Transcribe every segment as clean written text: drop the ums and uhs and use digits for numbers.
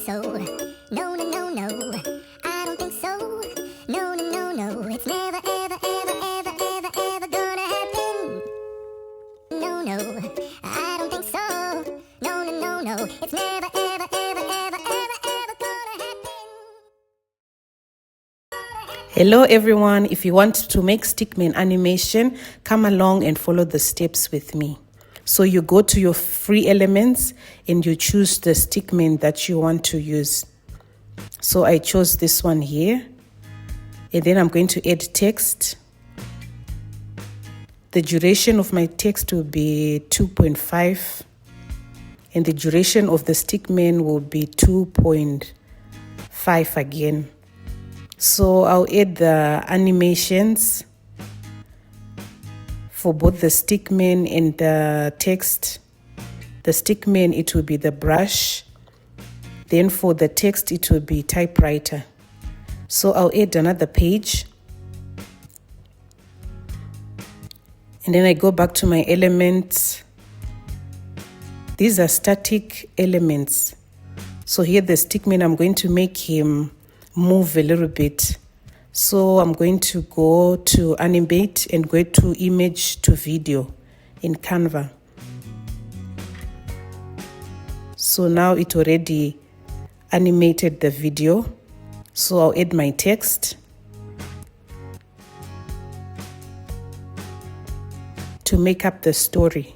so. No, no, no, no. I don't think so. No, no, no, no. It's never, ever, ever, ever, ever, ever gonna happen. No, no. I don't think so. No, no, no, no. It's never, ever, ever, ever, ever, ever gonna happen. Hello everyone, if you want to make Stickman animation, come along and follow the steps with me. So you go to your free elements and you choose the Stickman that you want to use. So I chose this one here, and then I'm going to add text. The duration of my text will be 2.5 and the duration of the Stickman will be 2.5 again. So I'll add the animations for both the Stickman and the text. The Stickman, it will be the brush. Then for the text, it will be Typewriter. So I'll add another page. And then I go back to my elements. These are static elements. So here the Stickman, I'm going to make him move a little bit. So I'm going to go to animate and go to image to video in Canva. So now it already animated the video. So I'll add my text to make up the story.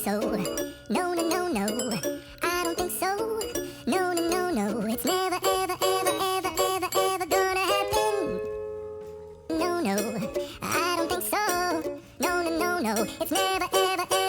So, no, no, no, no, I don't think so. No, no, no, no, it's never, ever, ever, ever, ever, ever gonna happen. No, no, I don't think so. No, no, no, no, it's never, ever, ever.